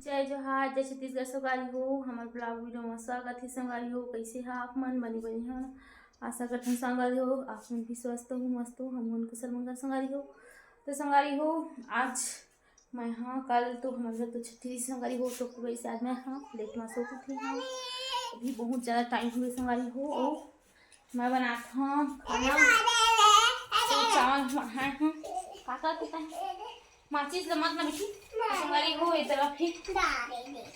जय जोहार जय छत्तीसगढ़ संगवारी हो। हमार ब्लॉग वीडियो में स्वागत है संगवारी हो। कैसे है आप मन बनी बनी हन। आशा करते हैं संगवारी हो आप मन भी स्वस्थ हो मस्त हो हम मन कुशल मंगल संगवारी हो। तो संगवारी हो आज मैं हाँ कल तो हमारे घर तो छठी संगवारी हो तो वैसे आज मैं हाँ लेट में सो उठी हाँ अभी बहुत ज़्यादा टाइम हुए संगवारी हो। और मैं बनाता हूँ खाना तो चावल हाँ हाँ काका कितना माचिस लमत ना बेटी संगवारी हो ए तरफ ही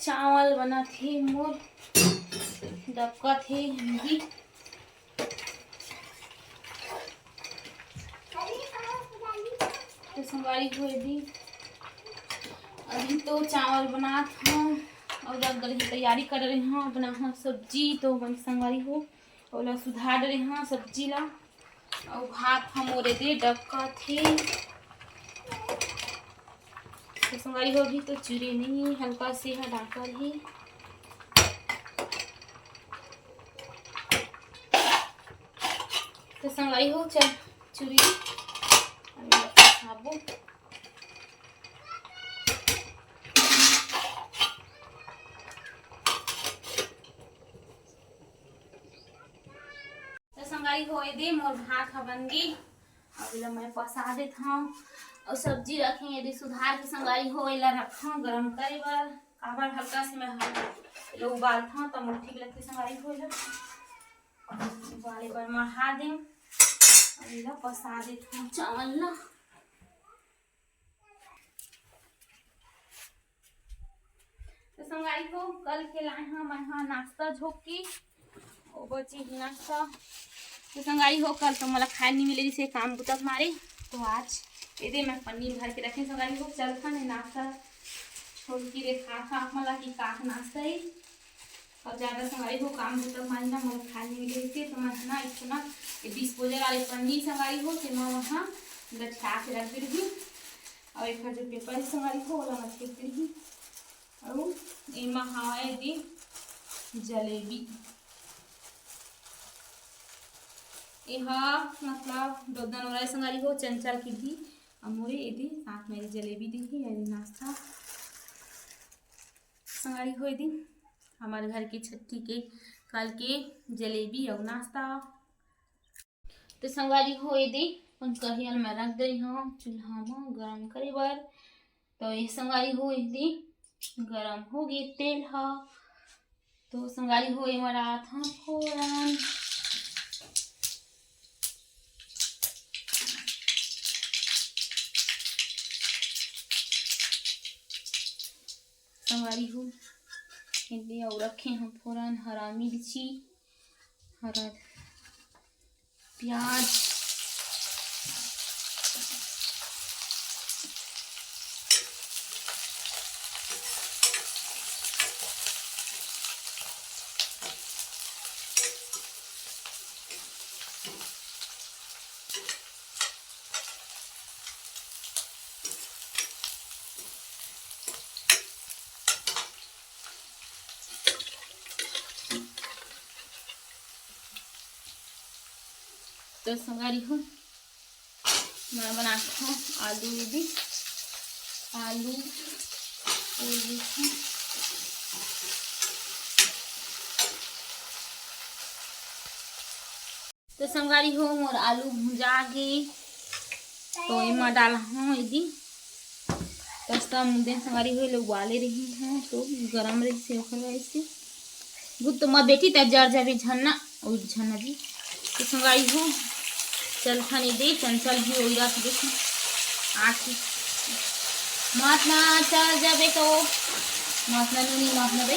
चावल बना थे मोर डबका थे भी तो संगवारी हो भी अभी तो चावल बना था और अगर की तैयारी कर रहे हैं बना हाँ सब्जी तो बन संगवारी हो और सुधार रहे हैं सब्जी ला और भात हम और दे डबका थे तो संगवारी हो भी तो चूरे नहीं हल्का से है डाकर ही तो संगवारी हो चल चूरी साबु तो संगवारी हो दे मोर भात बन गई और मैं पसा देता हूँ और सब्जी रखें यदि सुधार के संगवारी हो रखा गरम करे बार काबर हल्का से मैं उबालता हूँ तो मुझे ठीक लगती संगवारी हो उबाले बार मढ़ा दे और पसा देता हूँ चावल ना तो संगवारी हो कल के लाए हाँ मैं हाँ नाश्ता झोंकी और बची नाश्ता तो संगवारी हो कल तो मतलब खाए नहीं मिले जिसे काम बुतक मारे तो आज ये मैं पनीर भर के रखे संगवारी हो चल था नाश्ता छोड़ के देखा था मला की का नाश्ता है और ज़्यादा संगवारी हो काम बुतक मारे ना मतलब खाए नहीं मिले जिसे तो मैं ना इतना डिस्पोजल वाले पनीर संगवारी हो तो मैं वहाँ लटका के रख दी और एक जो पेपर संगवारी हो वाला मैं फेंक दी और एमा हवा दी जलेबी यह मतलब दोदन वाला संगवारी हो चंचल की दी अमूरी यदि साथ मेरी जलेबी दी थी यदि नाश्ता संगवारी हो यदि हमारे घर की छठी के कल के जलेबी और नाश्ता तो संगवारी हो यदि कहियल में रख दे हाँ चूल्हा में गरम करे बार तो ये संगवारी हो यदि गरम हो गए तेल हा तो संगवारी हो ये मरा था फोरन संगवारी हो इसलिए और रखे हम फोरन हरा मिर्ची हरा प्याज तो संगवारी हो मैं बनाता हूँ आलू भी आलू तो संगवारी हो मोर आलू भुजा गए तो इमा डाला हूँ यदि तो मुद्दे संगवारी हो लोग उबाले रही हैं तो गरम रही से वैसे भूत तो मैं बेटी तब जर जाबे झन्ना और झन्ना भी तो संगवारी हो चल खाने दे चंचल भी हो रहा देखो आठ मातना चल जाबे तो मातना नूनी मातना बे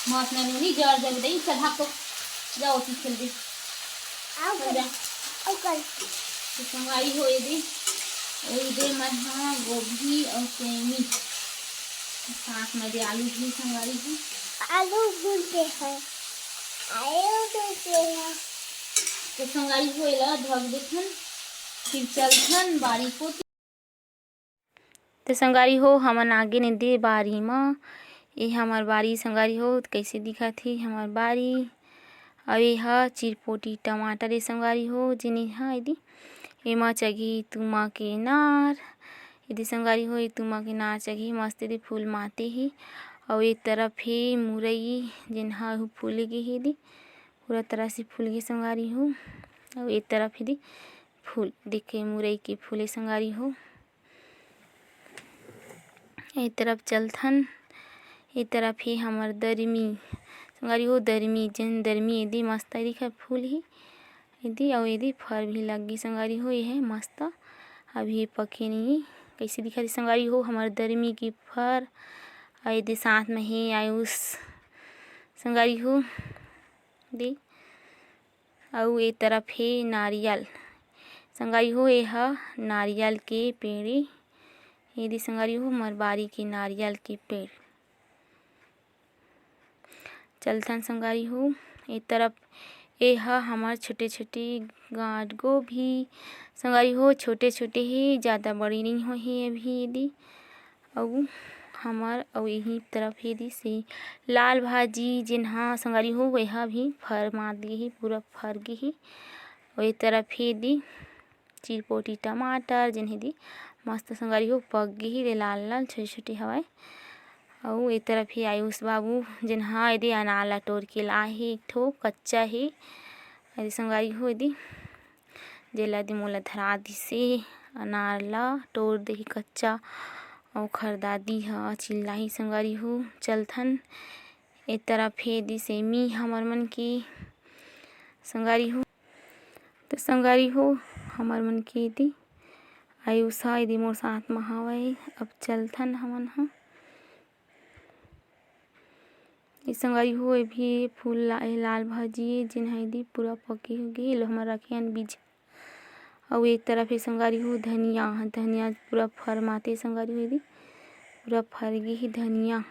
मातना नूनी जर जाबे दे चल हाँ तो जाओ ती खेल दे तो संगवारी हो यदि दे मैं हाँ गोभी और सेमी साथ में दे आलू भी संगवारी हो आलू भूनते हैं तो संगवारी हो ढक देखन फिर चलथन बारी को तो संगवारी हो हमन आगे ने दे बारी में ये हमार बारी संगवारी हो कैसे दिखा थी हमार बारी अउ एहा चिरपोटी टमाटर ए संगवारी हो जेने हा एदी एमा चघी तुमा के नार एदी संगवारी हो ए तुमा के नार चघी मस्त एदी फूल माते ही अउ एक तरफ हे मुरई जेन हा फूले गे हे एदी पूरा तरह से फूल गे संगवारी हो अउ एक तरफ एदी फूल देखे मुरई के फूले संगवारी हो एक तरफ चलथन एक तरफ ही हमर दरमी संगवारी हो दरमी जेन दरमी एदी मस्त दिखत फूल ही एदी अउ एदी फल भी लगे संगवारी हो ये मस्त अभी पके नहीं कइसे दिखत संगवारी हो हमर दरमी के फर अउ एदे साथ में हे आयुष संगवारी हो दे अउ ए तरफ हे नारियल संगवारी हो एहा नारियल के पेड़ एदी संगवारी हो हमर बारी के नारियल के पेड़ चलथन संगवारी हो ए तरफ एहा हमर छोटे-छोटे गांठ गोभी संगवारी हो छोटे-छोटे ही ज़्यादा बड़े नहीं होही अभी एदी अउ हमर अउ यही तरफ एदी से लाल भाजी जेन हा संगवारी हो एहा भी फर मात गे ही पूरा फर गे ही अउ ए तरफ एदी चिरपोटी टमाटर जेन एदी मस्त संगवारी हो पक गे ही लाल-लाल छोटे-छोटे हवय अउ ए तरफ ही आयुष बाबू जेन हा एदी अनार ला तोड़ के लाए हे एक ठो कच्चा हे एदी संगवारी हो एदी जेला एदी मोला धरा दिसे अनार ला तोड़ देही कच्चा अउ खरदादी ह चिल्लाही संगवारी हो चलथन ए तरफ हे एदी सेमी हमर मन के संगवारी हो तो संगवारी हो हमर मन के एदी आयुष ह एदी मोर साथ म हावय अब चलथन हमन ह ए संगवारी हो ए भी फूल लाल भाजी जेन हा एदी पूरा पके हो गे एलो हमर रखे हन बीज अउ एक तरफ हे संगवारी हो धनिया धनिया पूरा फर माते संगवारी हो एदी पूरा फर गे ही धनिया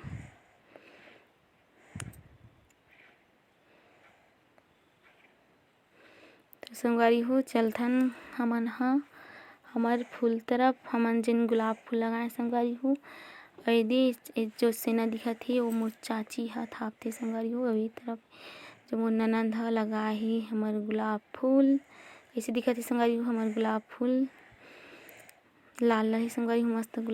तो संगवारी हो चलथन हमन ह हमर फूल तरफ हमन जेन गुलाब फूल लगाए संगवारी हो एदी जो सेना दिखत हे ओ मोर चाची ह थापथे संगवारी हो अउ ए तरफ जो मोर ननद ह लगाए हे हमर गुलाब फूल कइसे दिखत हे संगवारी हो हमर गुलाब फूल लाल-लाल हे संगवारी हो मस्त गुलाब